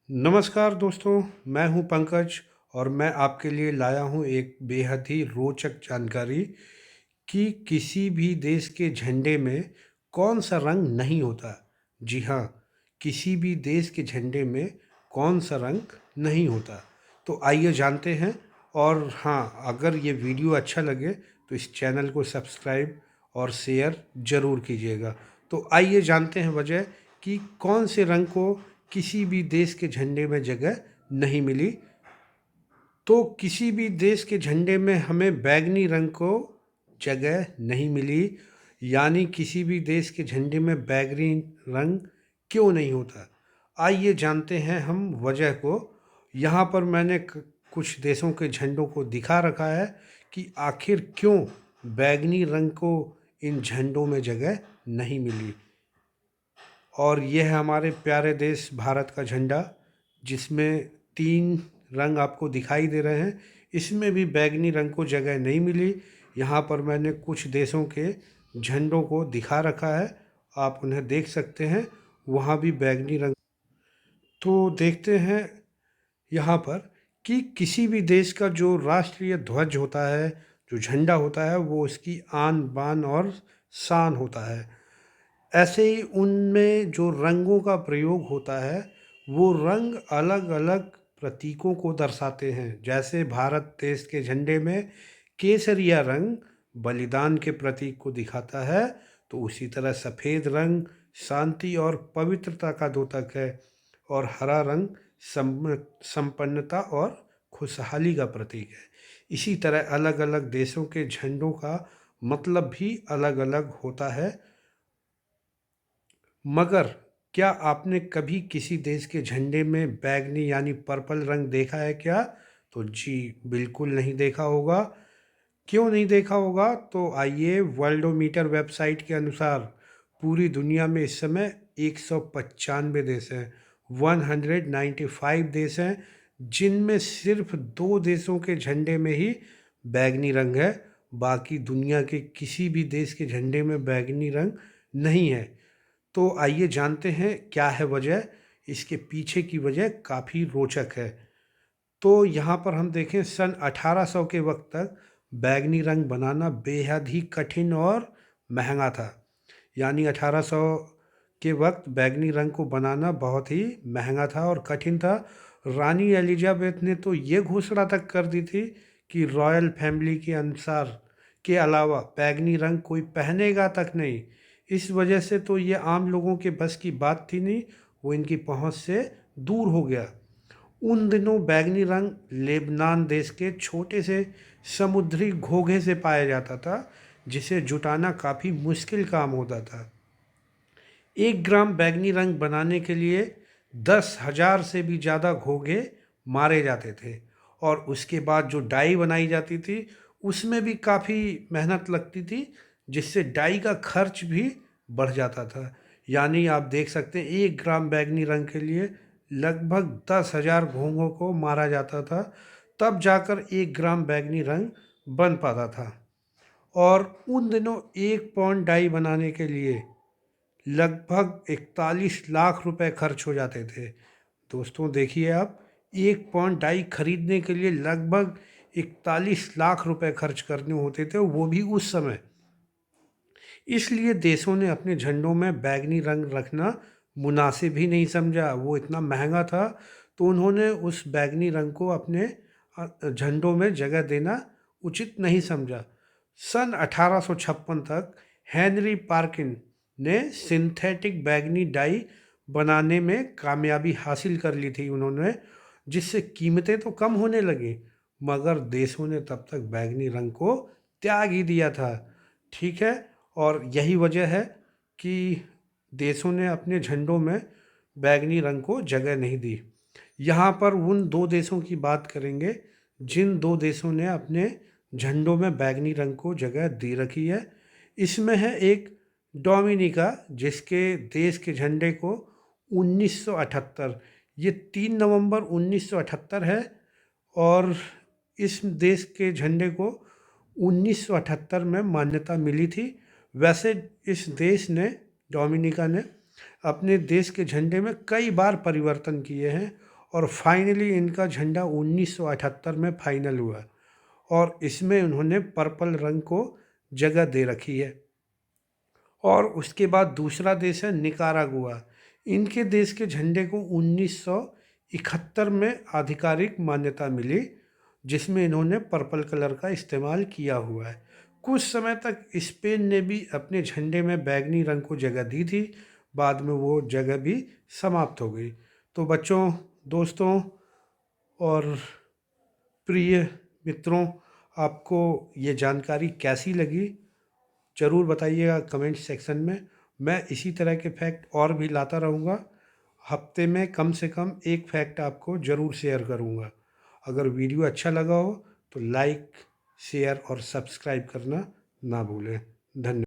नमस्कार दोस्तों, मैं हूं पंकज और मैं आपके लिए लाया हूं एक बेहद ही रोचक जानकारी कि किसी भी देश के झंडे में कौन सा रंग नहीं होता। जी हाँ, किसी भी देश के झंडे में कौन सा रंग नहीं होता। तो आइए जानते हैं। और हाँ, अगर ये वीडियो अच्छा लगे तो इस चैनल को सब्सक्राइब और शेयर ज़रूर कीजिएगा। तो आइए जानते हैं वजह कि कौन से रंग को किसी भी देश के झंडे में जगह नहीं मिली। तो किसी भी देश के झंडे में हमें बैंगनी रंग को जगह नहीं मिली, यानी किसी भी देश के झंडे में बैंगनी रंग क्यों नहीं होता। आइए जानते हैं हम वजह को। यहाँ पर मैंने कुछ देशों के झंडों को दिखा रखा है कि आखिर क्यों बैंगनी रंग को इन झंडों में जगह नहीं मिली। और यह है हमारे प्यारे देश भारत का झंडा, जिसमें 3 रंग आपको दिखाई दे रहे हैं। इसमें भी बैंगनी रंग को जगह नहीं मिली। यहाँ पर मैंने कुछ देशों के झंडों को दिखा रखा है, आप उन्हें देख सकते हैं, वहाँ भी बैंगनी रंग। तो देखते हैं यहाँ पर कि किसी भी देश का जो राष्ट्रीय ध्वज होता है, जो झंडा होता है, वो उसकी आन बान और शान होता है। ऐसे ही उनमें जो रंगों का प्रयोग होता है, वो रंग अलग अलग प्रतीकों को दर्शाते हैं। जैसे भारत देश के झंडे में केसरिया रंग बलिदान के प्रतीक को दिखाता है, तो उसी तरह सफ़ेद रंग शांति और पवित्रता का द्योतक है, और हरा रंग संपन्नता और खुशहाली का प्रतीक है। इसी तरह अलग अलग देशों के झंडों का मतलब भी अलग अलग होता है। मगर क्या आपने कभी किसी देश के झंडे में बैंगनी यानी पर्पल रंग देखा है क्या? तो जी, बिल्कुल नहीं देखा होगा। क्यों नहीं देखा होगा? तो आइए, वर्ल्डोमीटर वेबसाइट के अनुसार पूरी दुनिया में इस समय 195 देश हैं, 195 देश हैं, जिनमें सिर्फ 2 देशों के झंडे में ही बैंगनी रंग है। बाकी दुनिया के किसी भी देश के झंडे में बैंगनी रंग नहीं है। तो आइए जानते हैं क्या है वजह। इसके पीछे की वजह काफ़ी रोचक है। तो यहाँ पर हम देखें, सन 1800 के वक्त तक बैंगनी रंग बनाना बेहद ही कठिन और महंगा था। यानी 1800 के वक्त बैंगनी रंग को बनाना बहुत ही महंगा था और कठिन था। रानी एलिजाबेथ ने तो ये घोषणा तक कर दी थी कि रॉयल फैमिली के अनुसार के अलावा बैंगनी रंग कोई पहनेगा तक नहीं। इस वजह से तो ये आम लोगों के बस की बात थी नहीं, वो इनकी पहुंच से दूर हो गया। उन दिनों बैंगनी रंग लेबनान देश के छोटे से समुद्री घोंघे से पाया जाता था, जिसे जुटाना काफ़ी मुश्किल काम होता था। 1 ग्राम बैंगनी रंग बनाने के लिए 10,000 से भी ज़्यादा घोंघे मारे जाते थे, और उसके बाद जो डाई बनाई जाती थी उसमें भी काफ़ी मेहनत लगती थी, जिससे डाई का खर्च भी बढ़ जाता था। यानी आप देख सकते हैं, 1 ग्राम बैंगनी रंग के लिए लगभग 10,000 घोंघों को मारा जाता था, तब जाकर 1 ग्राम बैंगनी रंग बन पाता था। और उन दिनों 1 पौंड डाई बनाने के लिए लगभग 41 लाख रुपए खर्च हो जाते थे। दोस्तों देखिए आप, 1 पौंड डाई खरीदने के लिए लगभग 41 लाख रुपए खर्च करने होते थे, वो भी उस समय। इसलिए देशों ने अपने झंडों में बैंगनी रंग रखना मुनासिब ही नहीं समझा, वो इतना महंगा था। तो उन्होंने उस बैंगनी रंग को अपने झंडों में जगह देना उचित नहीं समझा। सन 1856 तक हेनरी पार्किन ने सिंथेटिक बैंगनी डाई बनाने में कामयाबी हासिल कर ली थी उन्होंने, जिससे कीमतें तो कम होने लगी, मगर देशों ने तब तक बैंगनी रंग को त्याग ही दिया था। ठीक है, और यही वजह है कि देशों ने अपने झंडों में बैंगनी रंग को जगह नहीं दी। यहाँ पर उन 2 देशों की बात करेंगे जिन 2 देशों ने अपने झंडों में बैंगनी रंग को जगह दे रखी है। इसमें है एक डोमिनिका, जिसके देश के झंडे को 1978, ये 3 नवंबर 1978 है, और इस देश के झंडे को 1978 में मान्यता मिली थी। वैसे इस देश ने, डोमिनिका ने, अपने देश के झंडे में कई बार परिवर्तन किए हैं, और फाइनली इनका झंडा 1978 में फाइनल हुआ और इसमें उन्होंने पर्पल रंग को जगह दे रखी है। और उसके बाद दूसरा देश है निकारागुआ। इनके देश के झंडे को 1971 में आधिकारिक मान्यता मिली, जिसमें इन्होंने पर्पल कलर का इस्तेमाल किया हुआ है। कुछ समय तक स्पेन ने भी अपने झंडे में बैगनी रंग को जगह दी थी, बाद में वो जगह भी समाप्त हो गई। तो बच्चों, दोस्तों और प्रिय मित्रों, आपको ये जानकारी कैसी लगी ज़रूर बताइएगा कमेंट सेक्शन में। मैं इसी तरह के फैक्ट और भी लाता रहूँगा। हफ्ते में कम से कम एक फैक्ट आपको ज़रूर शेयर करूँगा। अगर वीडियो अच्छा लगा हो तो लाइक, शेयर और सब्सक्राइब करना ना भूलें। धन्यवाद।